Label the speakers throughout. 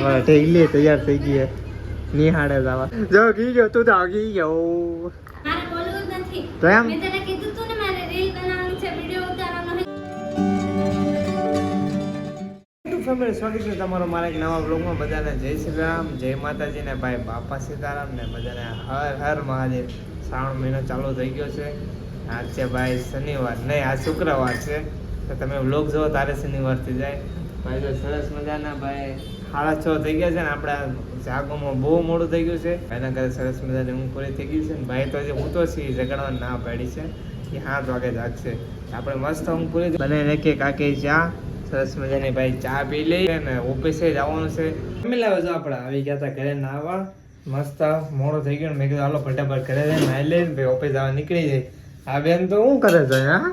Speaker 1: અમારા ઢેગલી તૈયાર થઈ ગઈ નિહાળે જવા. જો ગઈ ગયો તું તો આગી ગયો
Speaker 2: મારે બોલવું જ નથી.
Speaker 1: તો એમ
Speaker 2: મેં તને કીધું તું ને મારે રીલ બનાવવાની છે, વિડિયો ઉતારવાનો છે.
Speaker 1: ફેમિલી સ્વાગત છે તમારો મારા એક નવા બ્લોગમાં. બધાને જય શ્રી રામ, જય માતાજી ને ભાઈ બાપા સીતારામ ને બધાને હર હર મહાદેવ. શ્રાવણ મહિનો ચાલુ થઈ ગયો છે. આજ છે ભાઈ શનિવાર, નહીં આજ શુક્રવાર છે. તો તમે બ્લોગ જોવો તારે શનિવારથી જાય ભાઈ. તો સરસ મજાના ભાઈ 6:30 થઈ ગયા છે ને આપણા જાગોમાં બહુ મોડું થઈ ગયું છે. એના ઘરે સરસ મજાની ઊંઘ પૂરી થઈ ગઈ છે ને ભાઈ તો હજી હું તો છીએ જગાડવા ના પાડી છે કે 7 વાગે જાગશે. આપણે મસ્ત ઊંઘ પૂરી બને કે કાકી ચા સરસ મજાની ભાઈ ચા પી લઈએ ને ઓફિસે જવાનું છે. લાવે જો આપણે આવી ગયા હતા ઘરે નાવા, મસ્ત મોડું થઈ ગયું. મેં કીધું હાલો ફટાફટ ઘરે જઈને નાઈ લઈને ભાઈ ઓફિસ જવા નીકળી જાય. આ બેન તો શું કરે છે? હા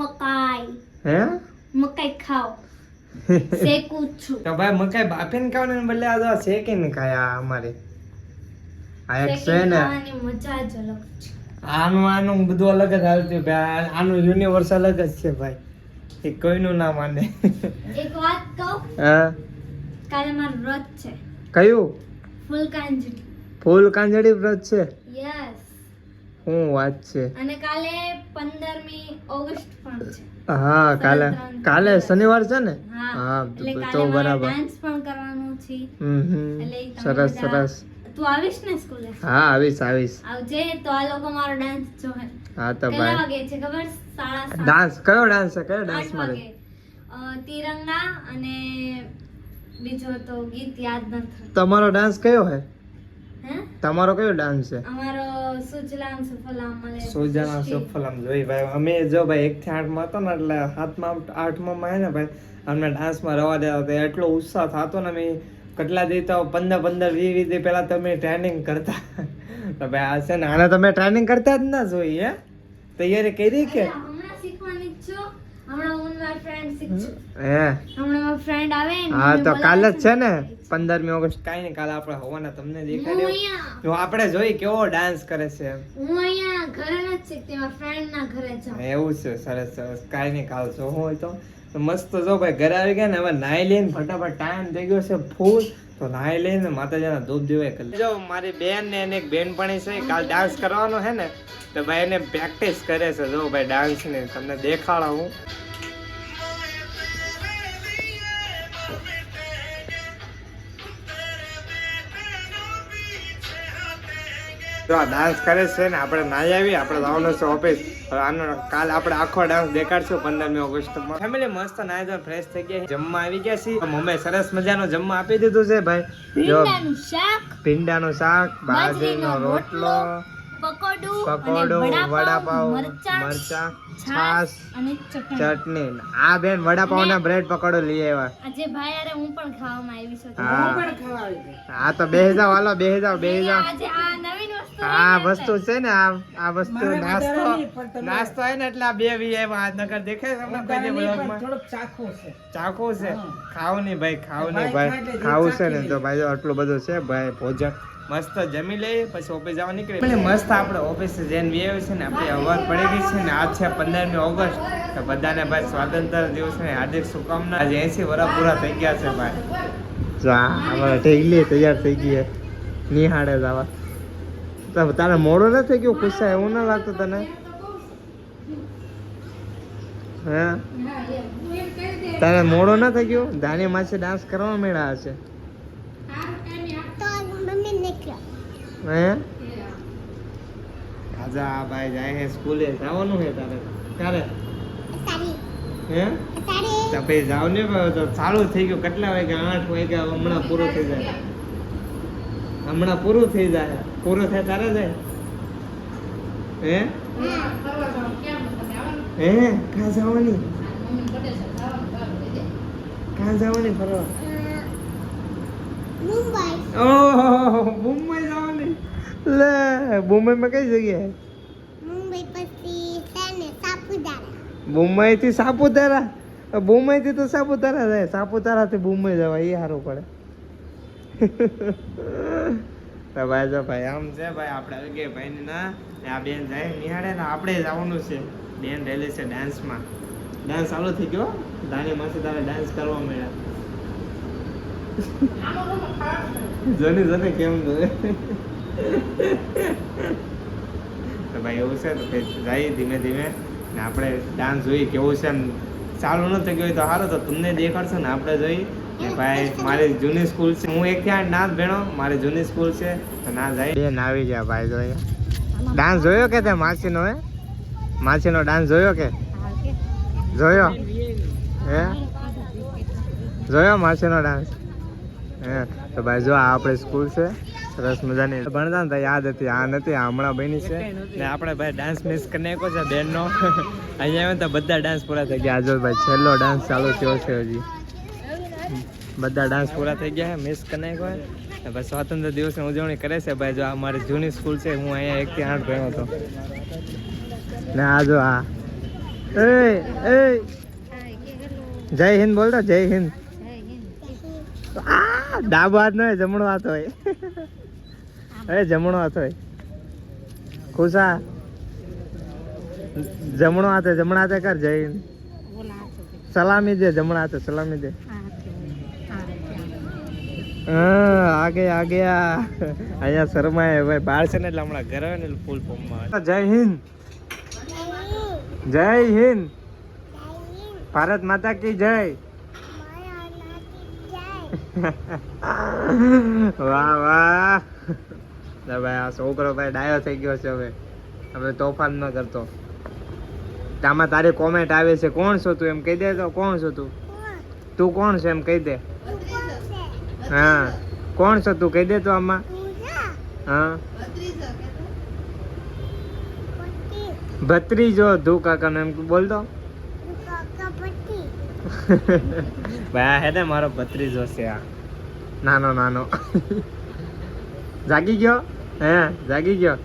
Speaker 2: મકાઈ.
Speaker 1: હે
Speaker 2: મકાઈ ખાઓ. શેકું છું.
Speaker 1: તો ભાઈ મકાઈ બાફીને ખાવાને બદલે આ શેકીને ખાયા અમારે. આ એક છે ને
Speaker 2: ખાવાની મજા જ અલગ છે.
Speaker 1: આનું બધું અલગ જ આવતું ભાઈ. આનું યુનિવર્સ અલગ જ છે ભાઈ, એ કોઈનું ના માને.
Speaker 2: એક વાત કહું,
Speaker 1: હા
Speaker 2: કાલે મારું વ્રત છે.
Speaker 1: કયું?
Speaker 2: ફૂલ કાંજળી.
Speaker 1: ફૂલ કાંજળી વ્રત છે?
Speaker 2: યસ.
Speaker 1: શું વાત છે?
Speaker 2: અને કાલે 15મી ઓગસ્ટ પણ છે.
Speaker 1: હા કાલે શનિવાર છે ને?
Speaker 2: હા
Speaker 1: હા
Speaker 2: એટલે
Speaker 1: તો
Speaker 2: કાલે
Speaker 1: બરાબર.
Speaker 2: ડાન્સ પણ કરવાનું છે. એટલે તમે
Speaker 1: સરસ
Speaker 2: બધા-
Speaker 1: સરસ.
Speaker 2: તું આવીશ ને સ્કૂલે?
Speaker 1: હા આવીશ.
Speaker 2: આવજે તો આ લોકો મારો ડાન્સ જોહે.
Speaker 1: હા તો
Speaker 2: કેટલા
Speaker 1: ભાઈ
Speaker 2: વાગે છે ખબર? 7:30.
Speaker 1: ડાન્સ કયો ડાન્સ છે? કયો
Speaker 2: 8
Speaker 1: ડાન્સ મારે?
Speaker 2: વાગે. તિરંગા અને બીજો તો ગીત યાદ નથી.
Speaker 1: તમારો ડાન્સ કયો હે?
Speaker 2: હે?
Speaker 1: તમારો કયો ડાન્સ છે?
Speaker 2: અમારો સુજલામ સુફલામ મલે
Speaker 1: સોજાના સફલમ જોઈ ભાઈ. અમે જો ભાઈ 1 થી 8 માં હતો ને એટલે 7માં 8માં માં ને ભાઈ અમને ડાન્સમાં રવા દેતા હતા. એટલો ઉત્સાહ થતો ને અમે કેટલા દી તો 15-20 દી પહેલા તમે ટ્રેનિંગ કરતા. તો ભાઈ આ છે ને આને તમે ટ્રેનિંગ કરતા જ ના જોઈ. હે તૈયારી કરી કે
Speaker 2: હમણાં શીખવાની જ છું. હમણાં હું મારા ફ્રેન્ડ શીખું.
Speaker 1: હે?
Speaker 2: હમણાં મારો ફ્રેન્ડ આવે ને
Speaker 1: હા
Speaker 2: મને
Speaker 1: તો
Speaker 2: બોલાવે
Speaker 1: કાલે જ છે ને
Speaker 2: ને.
Speaker 1: 15મી ઓગસ્ટ. કાંઈ નહીં, કાલે આપણે હોવાના તમને
Speaker 2: હું
Speaker 1: દેખાડ્યો.
Speaker 2: અહીંયા
Speaker 1: જો આપણે જોઈ કેવો ડાન્સ કરે છે એમ.
Speaker 2: હું અહીંયા ઘરે નથી શીખતી, મારા ફ્રેન્ડ ના ઘરે જાઉં.
Speaker 1: એવું છે? સરસ સરસ. કાંઈ નહીં, કાલ જો હોય તો મસ્ત. જો ભાઈ ઘરે આવી ગયા ને હવે નાઈ લઈને ફટાફટ ટાઈમ થઈ ગયો છે ફૂલ. તો નાઈ લઈને માતાજીના ધૂપ દીવા કરી. જો મારી બેન ને એને એક બેનપણી છે, કાલ ડાન્સ કરવાનો છે ને તો ભાઈ એને પ્રેક્ટિસ કરે છે. જો ભાઈ ડાન્સ ની તમને દેખાડા હું. તો આ ડાન્સ કરે છે ને આપણે નાઈ આવી, આપણે જવાનું છે ઓફિસ. હવે આનો કાલ આપણે આખો ડાન્સ દેખાડશું 15મી ઓગસ્ટમાં. ફેમિલી મસ્ત નાઈ ધોઈને ફ્રેશ થઈ ગયા, જમવા આવી ગયા છીએ. મમ્મી સરસ મજાનો જમવા આપી દીધું છે ભાઈ. જો
Speaker 2: ભીંડાનું શાક,
Speaker 1: ભીંડાનું શાક, બાજરીનો રોટલો, પકોડું, વડાપાવ, મરચા, છાસ,
Speaker 2: અને
Speaker 1: ચટણી. આ બેન વડાપાવ ના બ્રેડ પકોડો લઈ આવ્યા.
Speaker 2: આજે ભાઈ અરે હું પણ ખાવામાં આવી છું.
Speaker 1: હા તો બેસી જાઓ, હાલો બેસી જાઓ.
Speaker 2: આજે આ નવીન વસ્તુ
Speaker 1: આ વસ્તુ છે ને આ વસ્તુ નાસ્તો હોય ને એટલે આ બે વી આવ્યા. આ નકર દેખાય તમને કોઈ દે બ્લોગમાં? ચાખું છે. ખાવું નહીં ભાઈ, ખાવું નહીં ભાઈ, ખાવું છે ને તો ભાઈ જો આટલું બધું છે ભાઈ ભોજન. મસ્ત જમી લઈએ પછી ઓફિસ જવા નીકળીએ. મસ્ત આપણે ઓફિસ જઈને વી આવ્યું છે ને આપણી અવાર પડી ગઈ છે ને આજ છે 15મી ઓગસ્ટ. તો બધાને ભાઈ સ્વાતંત્ર્ય દિવસની હાર્દિક શુભકામના. આજે 80 વર્ષ પૂરા થઈ ગયા છે ભાઈ. જો અમારા ઢેગલી તૈયાર થઈ ગઈ નિહાળે જવા. તારે મોડું ન થઈ ગયું? ખુશા એવું ના લાગતું તને? હે તારે મોડું ન થઈ ગયું? ધાની માસી ડાન્સ કરવા મળ્યા હશે. હે આજા ભાઈ જાય છે સ્કૂલે. જવાનું છે તારે? ક્યારે? હે તો ભાઈ જાવ ને ભાઈ. તો ચાલુ થઈ ગયું. કેટલા વાગ્યા? 8 વાગ્યા. હમણાં પૂરું થઈ જાય. હમણાં પૂરું થઈ જાય. પૂરું થાય તારે જાય? હે હે ક્યાં જવાની? ક્યાં જવાની ફરવા? ઓહો મુંબઈ જવાની. લે મુંબઈમાં કઈ જગ્યાએ? મુંબઈ થી સાપુતારા. મુંબઈ થી તો સાપુતારા જાય. સાપુતારા થી મુંબઈ જવાય એ સારું પડે. તો ભાઈ જો ભાઈ આમ છે ભાઈ આપણે આવી ગયા ભાઈ ના. આ બેન જાય નિહાળે ને આપણે જવાનું છે. બેન રહેલી છે ડાન્સમાં. ડાન્સ ચાલુ થઈ ગયો. ધાની માસી તારે ડાન્સ કરવા મળ્યા. જોની જોને કેમ જોવે તો ભાઈ એવું છે તો ભાઈ જઈએ ધીમે ધીમે ને આપણે ડાન્સ જોઈએ કેવું છે એમ ચાલુ ન થઈ ગયું હોય તો સારું તો તમને દેખાડશો ને આપણે જોઈએ ને ભાઈ મારી જૂની સ્કૂલ છે હું 1 થી 8 ના જ ભેણો મારી જૂની સ્કૂલ છે તો ના જાય બેન આવી ગયા ભાઈ જોઈએ ડાન્સ જોયો કે તે માસીનો હે માસીનો ડાન્સ જોયો કે જોયો હે જોયો માસીનો ડાન્સ હે તો ભાઈ જો આ આપણી સ્કૂલ છે સરસ મજાની ભણતા ને તો યાદ હતી આ નથી આ હમણાં બની છે ને આપણે ભાઈ ડાન્સ મિસ કરી નાખ્યો છે બેનનો અહીંયા આવે તો બધા ડાન્સ પૂરા થઈ ગયા જો ભાઈ છેલ્લો ડાન્સ ચાલુ થયો છે હજી બધા ડાન્સ પૂરા થઈ ગયા છે મિસ કરી નાખ્યો ને ભાઈ સ્વાતંત્ર્ય દિવસની ઉજવણી કરે છે ભાઈ જો આ મારી જૂની સ્કૂલ છે હું અહીંયા 1 થી 8 ભણ્યો હતો ને આ જો આ એ જય હિન્દ બોલતો જય હિન્દ ડાબો હાથ નો હોય જમણો હાથ હોય અરે જમણો હાથ હોય ખુશા જમણો હાથે જમણા હાથે કર જય હિન્દ સલામી દે જમણા હાથે સલામી દે આગે આગે અહીંયા શરમાય ભાઈ બહાર છે ને એટલે હમણાં ઘરે હોય ને ફૂલ ફોર્મમાં જય હિન્દ જય હિન્દ ભારત માતા કી જય વાહ વાહ ભાઈ આ છોકરો ભાઈ ડાયો થઈ ગયો છે હવે તોફાન ન કરતો આમાં તારી કોમેન્ટ આવે છે કોણ છો તું એમ કહી દે તો કોણ છો તું કોણ છે એમ કહી દે હા કોણ છો તું કહી દે તો આમાં હા ભત્રીજો ધુ કાકા એમ બોલ દો ભાઈ આ હે ને મારો ભત્રીજો છે આ નાનો નાનો જાગી ગયો હે જાગી ગયો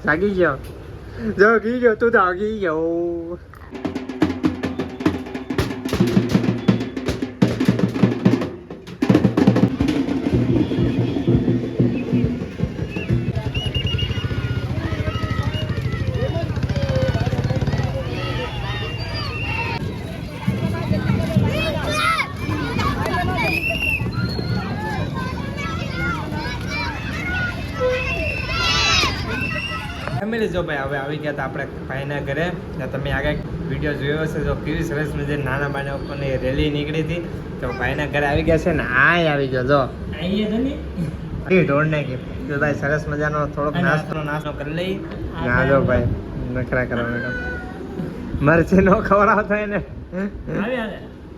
Speaker 1: જાગી ગયો તું જાગી ગયો ફેમિલી જો ભાઈ હવે આવી ગયા હતા આપણે ભાઈના ઘરે ત્યાં તમે આગળ વિડીયો જોયો હશે તો કેવી સરસ મજા નાના બાના ઉપરની રેલી નીકળી હતી તો ભાઈના ઘરે આવી ગયા છે ને આ આવી ગયો જો ઢોળ નાખી તો ભાઈ સરસ મજાનો થોડોક નાસ્તો કરી લઈ ના જો ભાઈ નખરા કરવા મેડમ મરચી નો ખવડાવતો હોય ને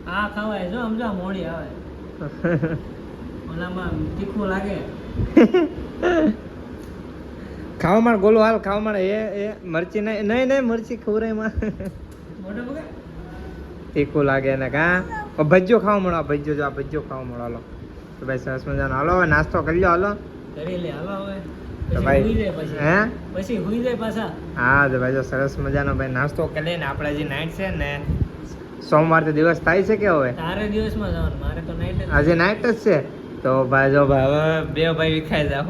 Speaker 3: આ ખવાય જો સમજો મોડી આવે ઓલામાં તીખું લાગે
Speaker 1: ખાવા માં ગોલું હાલ ખાવા માં એ મરચી નહીં મરચી ખવરાય માં તીખું લાગે ને કા ભજીયો ખાવા મળો ભજીયો જો આ ભજીયો ખાવા મળો હાલો તો ભાઈ સરસ મજાનો હાલો હવે નાસ્તો કરી લો હાલો
Speaker 3: કરી લે હાલો હવે
Speaker 1: તો ભાઈ હે
Speaker 3: પછી હુઈ જાય પાછા
Speaker 1: હા તો ભાઈ જો સરસ મજાનો ભાઈ નાસ્તો કરી લઈને આપણે જે નાઈટ છે ને સોમવાર તો દિવસ થાય છે કે હવે
Speaker 3: તારે દિવસમાં જવાનું મારે તો નાઈટ
Speaker 1: આજે નાઈટ જ છે તો ભાઈ જો ભાઈ હવે બે ભાઈ વિખાઈ જાવ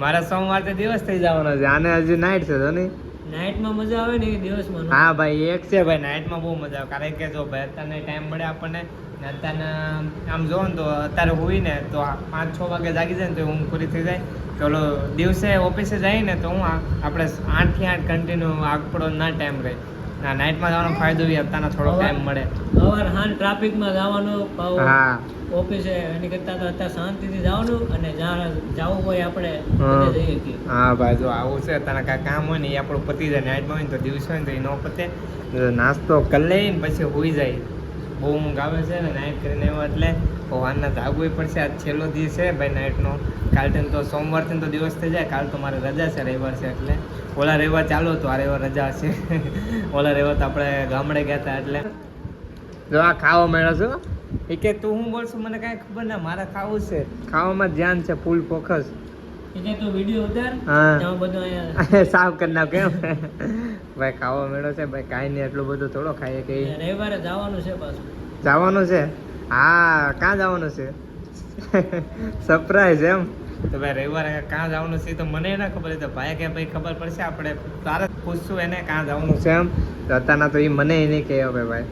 Speaker 1: મારા સોમવાર તો દિવસ થઈ જવાનો છે આને હજી નાઈટ છે તો નહીં
Speaker 3: નાઈટમાં મજા આવે ને એ દિવસમાં
Speaker 1: હા ભાઈ એક છે ભાઈ નાઈટમાં બહુ મજા આવે કારણ કે જો ભાઈ અત્યારે ટાઈમ મળે આપણને ને અત્યારે આમ જોવો ને તો અત્યારે હોય ને તો 5-6 વાગે જાગી જાય ને તો ઊંઘ પૂરી થઈ જાય તો ઓલો દિવસે ઓફિસે જાય ને તો હું આપણે 8 થી 8 કન્ટિન્યુ આગપડો ના ટાઈમ રહે ના નાઈટમાં જવાનો ફાયદો બી અત્યારના થોડો ટાઈમ મળે
Speaker 3: સવાર હાન ટ્રાફિકમાં જવાનું
Speaker 1: હા
Speaker 3: ઓફિસે એની કરતા તો અત્યારે શાંતિથી જવાનું અને જ્યાં જવું હોય આપણે જઈએ છીએ
Speaker 1: હા ભાઈ જો આવું છે તને કાંઈ કામ હોય ને એ આપણું પતી જાય નાઇટમાં હોય ને તો દિવસ હોય ને તો એ ન પતે નાસ્તો કરી લઈને પછી હોઈ જાય બહુ ઊંઘ આવે છે ને નાઇટ કરીને એવો એટલે વારના જાગવું પડશે આજ છેલ્લો દિવસ છે ભાઈ નાઇટનો કાલથી તો સોમવારથી તો દિવસ થઈ જાય કાલ તો મારે રજા છે રવિવાર છે એટલે ઓલા રવિવાર ચાલુ હતું આ રવિવાર રજા છે ઓલા રવિવાર તો આપણે ગામડે ગયા હતા એટલે જો આ ખાવા મળ્યો છો એ કે તું હું બોલશું મને કાંઈ ખબર ના મારે ખાવું છે ખાવામાં ધ્યાન છે ફૂલ ફોકસ
Speaker 3: એટલે તો વિડિયો ઉતાર
Speaker 1: હા
Speaker 3: ત્યાં બધું અહીંયા
Speaker 1: સાફ કરી નાખ કેમ ભાઈ ખાવા મળ્યો છે ભાઈ કાંઈ નહીં એટલું બધું થોડો ખાઈએ કે
Speaker 3: રવિવારે જવાનું છે પાછું
Speaker 1: જવાનું છે હા ક્યાં જવાનું છે સરપ્રાઈઝ એમ તો ભાઈ રવિવારે ક્યાં જવાનું છે તો મને ના ખબર તો ભાઈ કે ભાઈ ખબર પડશે આપણે તારે જ પૂછશું એને ક્યાં જવાનું છે એમ તો અત્યારના તો એ મને નહીં કહે હવે ભાઈ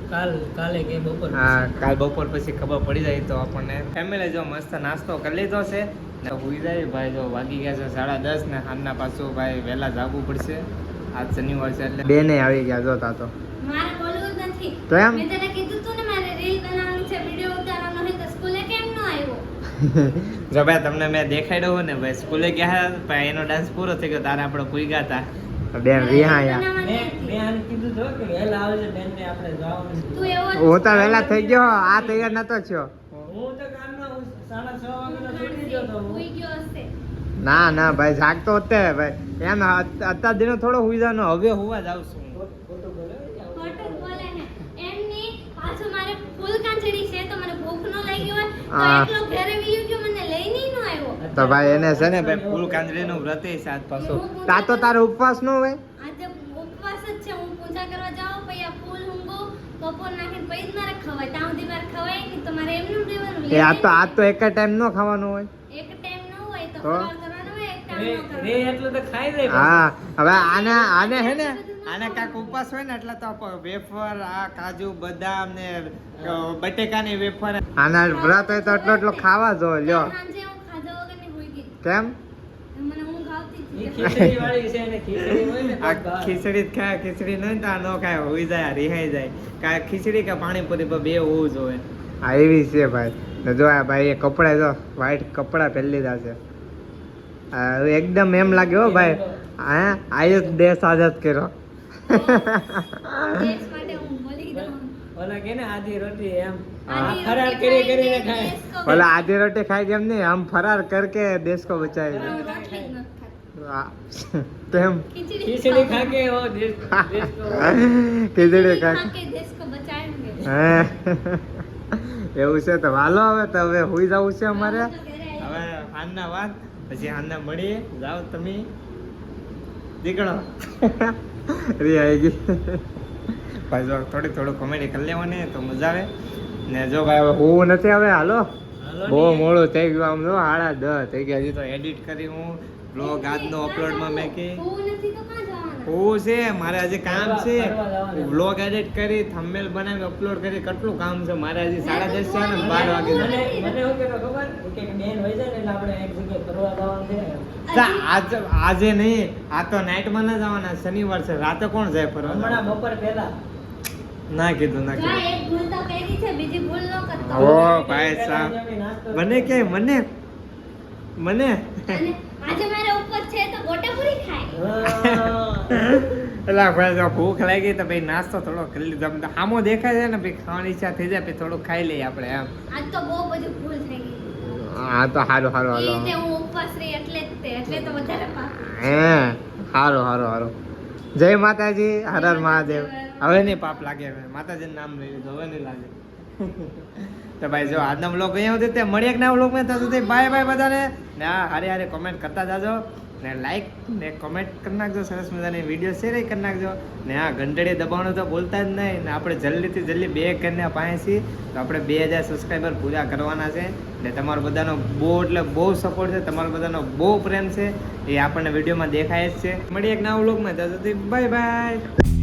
Speaker 3: કાલે કે બપોર
Speaker 1: હા કાલ બપોર પછી ખબર પડી જાય તો આપણને ફેમિલી જો મસ્ત નાસ્તો કરી લીધો છે ને હુઈ જાય ભાઈ જો વાગી ગયા છે 10:30 ને સાંજના પાછું ભાઈ વહેલા જાગવું પડશે આજ શનિવાર છે એટલે બેને આવી ગયા જો તા તો
Speaker 2: મારે બોલવું જ નથી.
Speaker 1: તો એમ
Speaker 2: મેં તને કીધું તું ને મારે રીલ બનાવવાનું છે, વિડિયો ઉતારવાનો છે, તો સ્કૂલે કેમ ન આવ્યો?
Speaker 1: જો ભાઈ તમને મેં દેખાડ્યો ને ભાઈ સ્કૂલે ગયા ભાઈ એનો ડાન્સ પૂરો થઈ ગયો તારે આપણે પૂઈ ગયા હતા બેન રિહાયા
Speaker 3: મેં આને કીધું તો કે વહેલા આવજે બેન ને આપણે જવાનું છે.
Speaker 2: તું એવો જ
Speaker 1: હું તો વહેલા થઈ ગયો આ તૈયાર નતો થયો
Speaker 3: હું તો કામના 6:30 વાગ્યાનો છૂટી ગયો તો હું.
Speaker 2: સુઈ ગયો હશે.
Speaker 1: ના ભાઈ જાગતો હોતે ભાઈ એમ અત્યાર દિનો થોડો હુઈ જવાનો હવે હુવા જાવ છું
Speaker 3: ખોટું બોલે
Speaker 2: ખોટું બોલે ને. એમની પાછું મારે ફૂલ કાંચડી છે તો મને ભૂખ ન લાગી હોય તો
Speaker 1: હા.
Speaker 2: એકલો ઘરે વીયો ગયો, મને લઈને ન આવ્યો.
Speaker 1: તો ભાઈ એને છે ને ભાઈ ફૂલ કાંજરીનું વ્રત છે સાત પાછું તા તો તારો ઉપવાસ ન હોય
Speaker 2: આજે ઉપવાસ જ છે. હું પૂજા કરવા જાઉં પછી આ ફૂલ ઊંઘો બપોર નાખીને પછી જ મારે ખવાય. ત્યાં સુધી મારે ખવાય નહીં તો મારે એમનું રહેવાનું.
Speaker 1: એ આજ તો એક ટાઈમ ન ખાવાનું હોય
Speaker 2: એક ટાઈમ ન હોય તો
Speaker 1: તો?
Speaker 2: ફરાળ કરવાનો હોય, એક ટાઈમ ન
Speaker 3: રે
Speaker 2: કરવાનો.
Speaker 3: એટલું તો ખાઈ જાય
Speaker 1: હા હવે આને હે ને આને કાંઈક ઉપવાસ હોય ને એટલે તો વેફર આ કાજુ બદામ ને બટેકાની વેફર આના વ્રત હોય તો એટલો ખાવા જો લ્યો
Speaker 2: સાંજે હું ખાધા વગરની હોઈ ગઈ.
Speaker 1: કેમ
Speaker 2: મને ઊંઘ આવતી જ
Speaker 3: ઈ
Speaker 2: હતી.
Speaker 3: ખીચડી વાળી છે ને ખીચડી હોય ને
Speaker 1: આ
Speaker 3: તો બહાર.
Speaker 1: ખીચડી જ ખાય ખીચડી નહીં તો આ ન ખાય હોઈ જાય રિહાઈ જાય કાંઈ ખીચડી કે પાણીપુરી બે હોવું જોઈએ હા એવી છે ભાઈ ને જો આ ભાઈ એ કપડાં જો વ્હાઈટ કપડાં પહેરી લીધા છે એકદમ એમ લાગે હો ભાઈ હા આયુ જ દેશ આઝાદ કર્યો
Speaker 2: દેશ માટે હું બોલી દઉં.
Speaker 3: ઓલા કે ને આધી રોટી એમ
Speaker 2: આધી
Speaker 3: ફરાર
Speaker 2: રોટી
Speaker 3: કરી
Speaker 2: ખાઈને
Speaker 3: કરીને ખાય
Speaker 2: દેશ કો
Speaker 1: ઓલા આધી રોટી ખાઈ કેમ નહીં આમ ફરાર કરકે દેશ કો બચાવી
Speaker 2: હું રોટલી જ નથી ખાતી.
Speaker 1: હા. તેમ
Speaker 3: ખીચડી ખા કે ઓ દેશ દેશ કો
Speaker 1: ખીચડી
Speaker 2: ખા
Speaker 1: ખાઈ
Speaker 2: કે દેશ કો બચાએંગે.
Speaker 1: હે. એવું છે તો હાલો હવે તો હવે હુઈ જવું છે અમારે
Speaker 2: હું તો ઘરે આવી.
Speaker 1: હવે હાનના વાત પછી હાનના મળીએ જાઓ તમે નીકળો રી આવી ગઈ ભાઈ જો થોડું કોમેડી કરી લેવાની તો મજા આવે ને જો ભાઈ હવે હું નથી હવે હાલો બહુ મોડું થઈ ગયું આમ જો 10:30 થઈ ગયા હજી તો એડિટ કરી હું બ્લોગ આજનો અપલોડમાં મેં કી
Speaker 2: હું નથી તો કાં જવાના?
Speaker 1: હું છે મારે હજી કામ છે
Speaker 3: ફરવા જવાનું.
Speaker 1: બ્લોગ એડિટ કરી થંબનેલ બનાવી અપલોડ કરી કેટલું કામ છે મારે હજી 10:30 છે ને 12 વાગે
Speaker 3: મને મને શું કહેતો ખબર કે બેન વઈ જાય ને એટલે આપણે એક જગ્યાએ ફરવા જવાનું છે
Speaker 1: આજે નહીં આ તો નાઇટમાં ના જવાના શનિવાર છે રાતે કોણ જાય ફરવા
Speaker 3: હમણાં બપોર પહેલા
Speaker 1: ના કીધું ના
Speaker 2: જો
Speaker 1: કીધું
Speaker 2: એક ભૂલ તો કરી છે, બીજી ભૂલ ન કરતો.
Speaker 1: ઓ ભાઈ સાહેબ મને કે મને
Speaker 2: અને આજે મારે ઉપર છે તો ગોટે પૂરી ખાય.
Speaker 1: એલા ભાઈ જો ભૂખ લાગી તો ભાઈ નાસ્તો થોડો કરી લીધો આમ તો આમો દેખાય છે ને ભાઈ ખાવાની ઈચ્છા થઈ જાય પછી થોડું ખાઈ લઈએ આપણે એમ
Speaker 2: આજ તો બહુ બધી ભૂલ થઈ ગઈ.
Speaker 1: હા તો સારું
Speaker 2: ઈ
Speaker 1: હાલો
Speaker 2: રીતે હું ઉપવાસ રહી એટલે જ તે, એટલે તો વધારે પાપ.
Speaker 1: હે સારું જય માતાજી હર હર મહાદેવ હવે નહીં પાપ લાગે હવે માતાજીનું નામ લઈ લીધું હવે નહીં લાગે તો ભાઈ જો આજના વ્લોગ અહીંયા સુધી મળીએ એક નવા વ્લોગમાં ત્યાં સુધી બાય બાય બધાને ને આ હારે કોમેન્ટ કરતા જાજો ને લાઈક ને કોમેન્ટ કરી નાખજો સરસ મજાની વિડીયો શેર કરી નાખજો ને આ ઘંટડી દબાવવાનું તો બોલતા જ નહીં ને આપણે જલ્દીથી જલ્દી 2 કરીને પાસે છીએ તો આપણે 2000 સબસ્ક્રાઈબર પૂરા કરવાના છે ને તમારો બધાનો બહુ સપોર્ટ છે તમારો બધાનો બહુ પ્રેમ છે એ આપણને વિડીયોમાં દેખાય જ છે મળીએ એક નવા વ્લોગમાં ત્યાં સુધી બાય બાય